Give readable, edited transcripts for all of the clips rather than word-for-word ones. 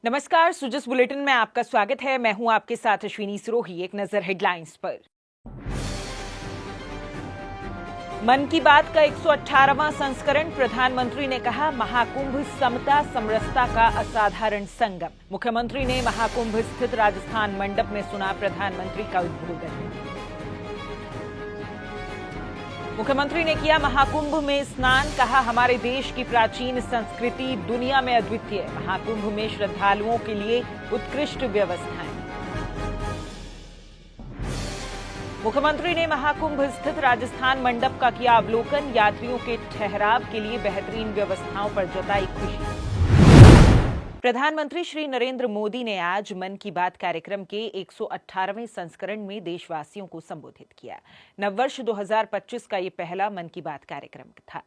नमस्कार, सुजस बुलेटिन में आपका स्वागत है। मैं हूं आपके साथ अश्विनी सिरोही। एक नजर हेडलाइंस पर। मन की बात का 118वां संस्करण। प्रधानमंत्री ने कहा, महाकुंभ समता समरसता का असाधारण संगम। मुख्यमंत्री ने महाकुंभ स्थित राजस्थान मंडप में सुना प्रधानमंत्री का उद्बोधन। मुख्यमंत्री ने किया महाकुंभ में स्नान। कहा, हमारे देश की प्राचीन संस्कृति दुनिया में अद्वितीय। महाकुंभ में श्रद्धालुओं के लिए उत्कृष्ट व्यवस्थाएं। मुख्यमंत्री ने महाकुंभ स्थित राजस्थान मंडप का किया अवलोकन। यात्रियों के ठहराव के लिए बेहतरीन व्यवस्थाओं पर जताई खुशी। प्रधानमंत्री श्री नरेंद्र मोदी ने आज मन की बात कार्यक्रम के 118वें संस्करण में देशवासियों को संबोधित किया। नववर्ष 2025 का ये पहला मन की बात कार्यक्रम था।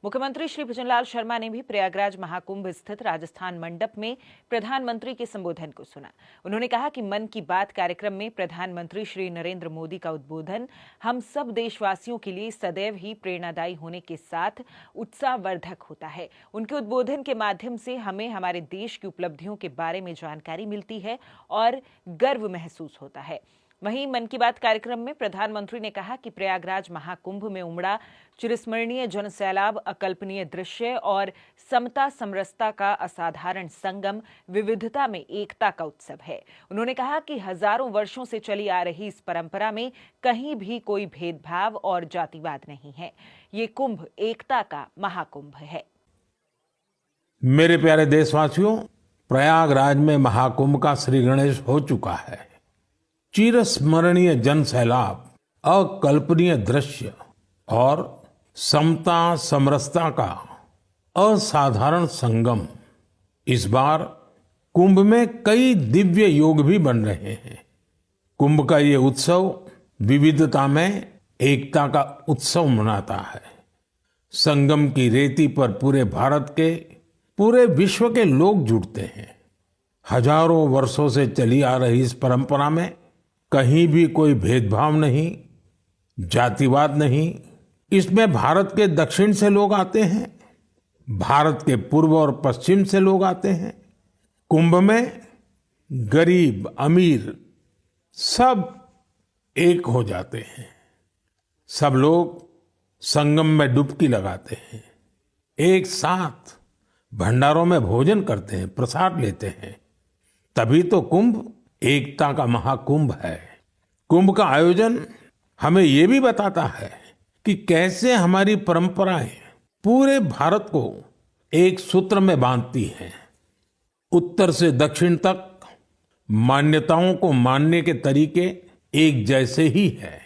मुख्यमंत्री श्री भजनलाल शर्मा ने भी प्रयागराज महाकुंभ स्थित राजस्थान मंडप में प्रधानमंत्री के संबोधन को सुना। उन्होंने कहा कि मन की बात कार्यक्रम में प्रधानमंत्री श्री नरेंद्र मोदी का उद्बोधन हम सब देशवासियों के लिए सदैव ही प्रेरणादायी होने के साथ उत्साहवर्धक होता है। उनके उद्बोधन के माध्यम से हमें हमारे देश की उपलब्धियों के बारे में जानकारी मिलती है और गर्व महसूस होता है। वहीं मन की बात कार्यक्रम में प्रधानमंत्री ने कहा कि प्रयागराज महाकुंभ में उमड़ा चिरस्मरणीय जनसैलाब अकल्पनीय दृश्य और समता समरसता का असाधारण संगम विविधता में एकता का उत्सव है। उन्होंने कहा कि हजारों वर्षों से चली आ रही इस परंपरा में कहीं भी कोई भेदभाव और जातिवाद नहीं है। ये कुंभ एकता का महाकुंभ है। मेरे प्यारे देशवासियों, प्रयागराज में महाकुंभ का श्री गणेश हो चुका है। चिरस्मरणीय जन सैलाब, अकल्पनीय दृश्य और समता समरसता का असाधारण संगम। इस बार कुंभ में कई दिव्य योग भी बन रहे हैं। कुंभ का ये उत्सव विविधता में एकता का उत्सव मनाता है। संगम की रेती पर पूरे भारत के, पूरे विश्व के लोग जुड़ते हैं। हजारों वर्षों से चली आ रही इस परंपरा में कहीं भी कोई भेदभाव नहीं, जातिवाद नहीं। इसमें भारत के दक्षिण से लोग आते हैं, भारत के पूर्व और पश्चिम से लोग आते हैं। कुंभ में गरीब अमीर सब एक हो जाते हैं। सब लोग संगम में डुबकी लगाते हैं, एक साथ भंडारों में भोजन करते हैं, प्रसाद लेते हैं। तभी तो कुंभ एकता का महाकुंभ है। कुंभ का आयोजन हमें ये भी बताता है कि कैसे हमारी परंपराएं पूरे भारत को एक सूत्र में बांधती हैं। उत्तर से दक्षिण तक मान्यताओं को मानने के तरीके एक जैसे ही हैं।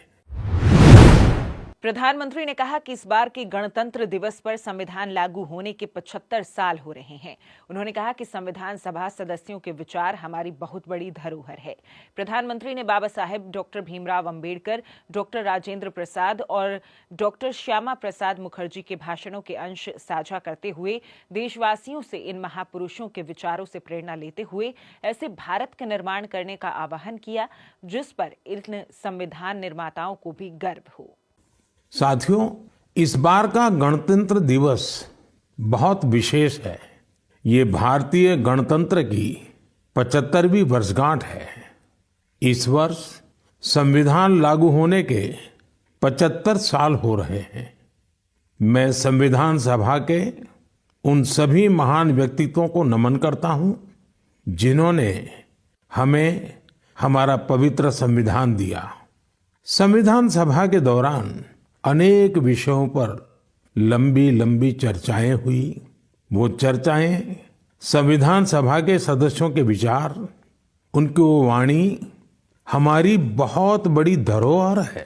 प्रधानमंत्री ने कहा कि इस बार के गणतंत्र दिवस पर संविधान लागू होने के 75 साल हो रहे हैं। उन्होंने कहा कि संविधान सभा सदस्यों के विचार हमारी बहुत बड़ी धरोहर है। प्रधानमंत्री ने बाबा साहेब डॉक्टर भीमराव अंबेडकर, डॉक्टर राजेंद्र प्रसाद और डॉक्टर श्यामा प्रसाद मुखर्जी के भाषणों के अंश साझा करते हुए देशवासियों से इन महापुरुषों के विचारों से प्रेरणा लेते हुए ऐसे भारत का निर्माण करने का आह्वान किया जिस पर इन संविधान निर्माताओं को भी गर्व हो। साथियों, इस बार का गणतंत्र दिवस बहुत विशेष है। ये भारतीय गणतंत्र की 75वीं वर्षगांठ है। इस वर्ष संविधान लागू होने के 75 साल हो रहे हैं। मैं संविधान सभा के उन सभी महान व्यक्तित्वों को नमन करता हूं जिन्होंने हमें हमारा पवित्र संविधान दिया। संविधान सभा के दौरान अनेक विषयों पर लंबी लंबी चर्चाएं हुई। वो चर्चाएं, संविधान सभा के सदस्यों के विचार, उनकी वो वाणी हमारी बहुत बड़ी धरोहर है।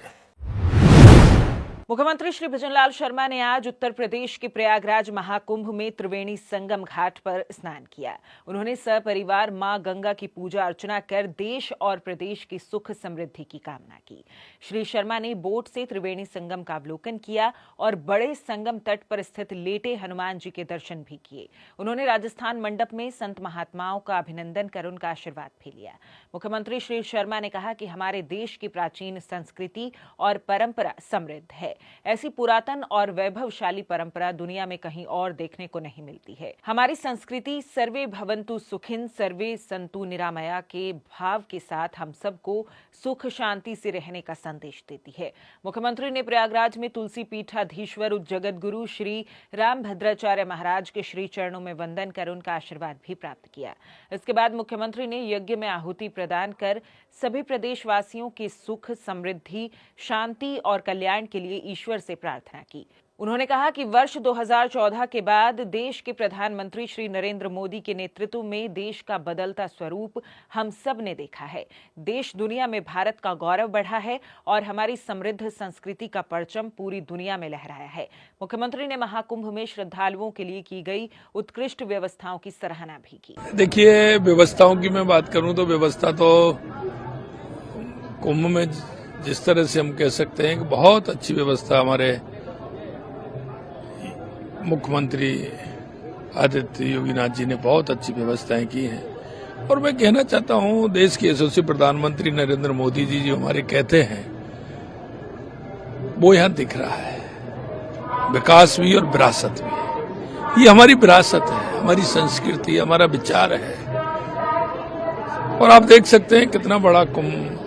मुख्यमंत्री श्री भजनलाल शर्मा ने आज उत्तर प्रदेश के प्रयागराज महाकुंभ में त्रिवेणी संगम घाट पर स्नान किया। उन्होंने सपरिवार मां गंगा की पूजा अर्चना कर देश और प्रदेश की सुख समृद्धि की कामना की। श्री शर्मा ने बोट से त्रिवेणी संगम का अवलोकन किया और बड़े संगम तट पर स्थित लेटे हनुमान जी के दर्शन भी किए। उन्होंने राजस्थान मंडप में संत महात्माओं का अभिनंदन कर उनका आशीर्वाद भी लिया। मुख्यमंत्री श्री शर्मा ने कहा कि हमारे देश की प्राचीन संस्कृति और परंपरा समृद्ध है। ऐसी पुरातन और वैभवशाली परंपरा दुनिया में कहीं और देखने को नहीं मिलती है। हमारी संस्कृति सर्वे भवन्तु सुखिन सर्वे सन्तु निरामया के भाव के साथ हम सबको सुख शांति से रहने का संदेश देती है। मुख्यमंत्री ने प्रयागराज में तुलसी पीठाधीश्वर जगत गुरु श्री रामभद्राचार्य महाराज के श्री चरणों में वंदन कर उनका आशीर्वाद भी प्राप्त किया। इसके बाद मुख्यमंत्री ने यज्ञ में आहुति प्रदान कर सभी प्रदेशवासियों के सुख, समृद्धि, शांति और कल्याण के लिए ईश्वर से प्रार्थना की। उन्होंने कहा कि वर्ष 2014 के बाद देश के प्रधानमंत्री श्री नरेंद्र मोदी के नेतृत्व में देश का बदलता स्वरूप हम सब ने देखा है। देश दुनिया में भारत का गौरव बढ़ा है और हमारी समृद्ध संस्कृति का परचम पूरी दुनिया में लहराया है। मुख्यमंत्री ने महाकुंभ में श्रद्धालुओं के लिए की गई उत्कृष्ट व्यवस्थाओं की सराहना भी की। देखिए, व्यवस्थाओं की मैं बात करूं तो व्यवस्था तो कुंभ में जिस तरह से हम कह सकते हैं कि बहुत अच्छी व्यवस्था हमारे मुख्यमंत्री आदित्य योगीनाथ जी ने बहुत अच्छी व्यवस्थाएं की हैं। और मैं कहना चाहता हूं, देश के यशस्वी प्रधानमंत्री नरेंद्र मोदी जी जो हमारे कहते हैं वो यहां दिख रहा है। विकास भी और विरासत भी। ये हमारी विरासत है, हमारी संस्कृति, हमारा विचार है। और आप देख सकते हैं कितना बड़ा कुंभ,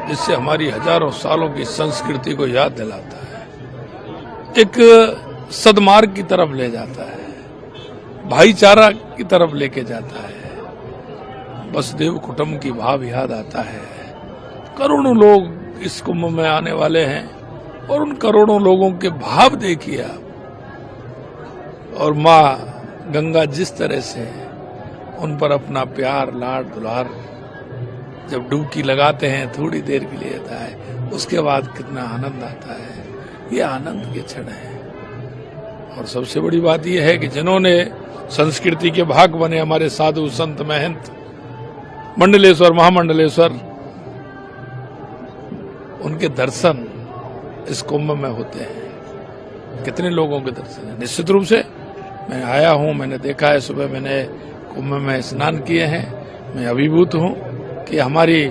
जिससे हमारी हजारों सालों की संस्कृति को याद दिलाता है, एक सद्मार्ग की तरफ ले जाता है, भाईचारा की तरफ लेके जाता है, वसुदेव कुटुंब की भाव याद आता है। करोड़ों लोग इस कुंभ में आने वाले हैं और उन करोड़ों लोगों के भाव देखिए आप। और माँ गंगा जिस तरह से उन पर अपना प्यार, लाड, दुलार जब डुबकी लगाते हैं, थोड़ी देर के लिए आता है, उसके बाद कितना आनंद आता है। ये आनंद के क्षण है। और सबसे बड़ी बात यह है कि जिन्होंने संस्कृति के भाग बने, हमारे साधु संत महंत मंडलेश्वर, महामंडलेश्वर, उनके दर्शन इस कुंभ में होते हैं। कितने लोगों के दर्शन है। निश्चित रूप से मैं आया हूं, मैंने देखा है, सुबह मैंने कुंभ में स्नान किए हैं। मैं अभिभूत हूं कि हमारी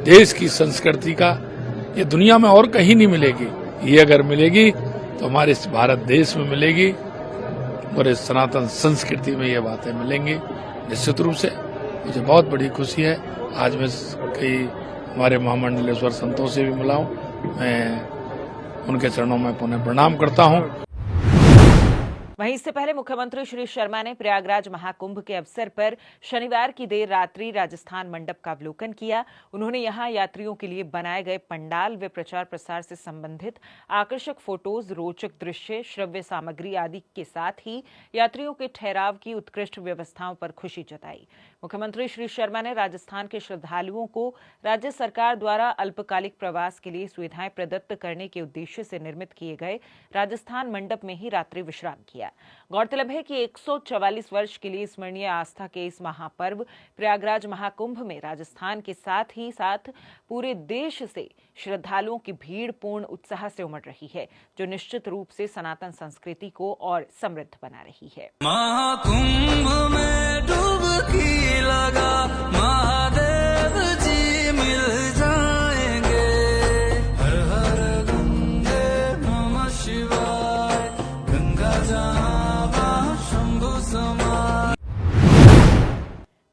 देश की संस्कृति का ये दुनिया में और कहीं नहीं मिलेगी। ये अगर मिलेगी तो हमारे इस भारत देश में मिलेगी और इस सनातन संस्कृति में ये बातें मिलेंगी। निश्चित रूप से मुझे बहुत बड़ी खुशी है। आज मैं कई हमारे महामंडलेश्वर संतों से भी मिला हूं। मैं उनके चरणों में पुनः प्रणाम करता हूं। वहीं इससे पहले मुख्यमंत्री श्री शर्मा ने प्रयागराज महाकुंभ के अवसर पर शनिवार की देर रात्रि राजस्थान मंडप का अवलोकन किया। उन्होंने यहां यात्रियों के लिए बनाए गए पंडाल व प्रचार प्रसार से संबंधित आकर्षक फोटोज, रोचक दृश्य, श्रव्य सामग्री आदि के साथ ही यात्रियों के ठहराव की उत्कृष्ट व्यवस्थाओं पर खुशी जताई। मुख्यमंत्री श्री शर्मा ने राजस्थान के श्रद्धालुओं को राज्य सरकार द्वारा अल्पकालिक प्रवास के लिए सुविधाएं प्रदत्त करने के उद्देश्य से निर्मित किए गए राजस्थान मंडप में ही रात्रि विश्राम किया। गौरतलब है कि 144 वर्ष के लिए स्मरणीय आस्था के इस महापर्व प्रयागराज महाकुंभ में राजस्थान के साथ ही साथ पूरे देश से श्रद्धालुओं की भीड़ पूर्ण उत्साह से उमड़ रही है, जो निश्चित रूप से सनातन संस्कृति को और समृद्ध बना रही है। महाकुंभ में डुबकी लगा, महादेव जी मिल जाएंगे। हर हर गंगे नमः शिवाय, गंगा जहाँ वहाँ शंभु समाय।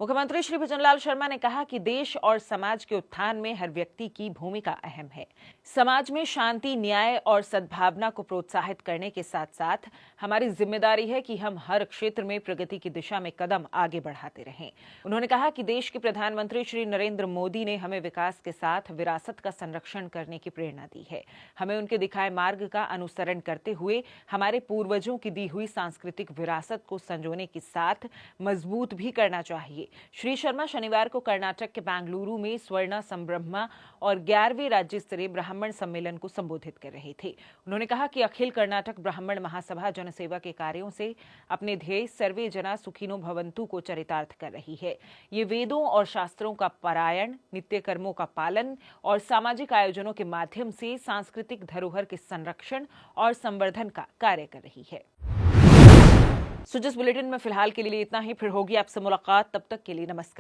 मुख्यमंत्री श्री भजनलाल शर्मा ने कहा कि देश और समाज के उत्थान में हर व्यक्ति की भूमिका अहम है। समाज में शांति, न्याय और सद्भावना को प्रोत्साहित करने के साथ साथ हमारी जिम्मेदारी है कि हम हर क्षेत्र में प्रगति की दिशा में कदम आगे बढ़ाते रहें। उन्होंने कहा कि देश के प्रधानमंत्री श्री नरेंद्र मोदी ने हमें विकास के साथ विरासत का संरक्षण करने की प्रेरणा दी है। हमें उनके दिखाए मार्ग का अनुसरण करते हुए हमारे पूर्वजों की दी हुई सांस्कृतिक विरासत को संजोने के साथ मजबूत भी करना चाहिए। श्री शर्मा शनिवार को कर्नाटक के बेंगलुरु में स्वर्ण संब्रह्मा और 11वें राज्य स्तरीय ब्राह्मण सम्मेलन को संबोधित कर रहे थे। उन्होंने कहा कि अखिल कर्नाटक ब्राह्मण महासभा जनसेवा के कार्यों से अपने ध्येय सर्वे जना सुखिनो भवन्तु को चरितार्थ कर रही है। ये वेदों और शास्त्रों का पारायण, नित्य कर्मों का पालन और सामाजिक आयोजनों के माध्यम से सांस्कृतिक धरोहर के संरक्षण और संवर्धन का कार्य कर रही है। सुजस बुलेटिन में फिलहाल के लिए इतना ही। फिर होगी आपसे मुलाकात, तब तक के लिए नमस्कार।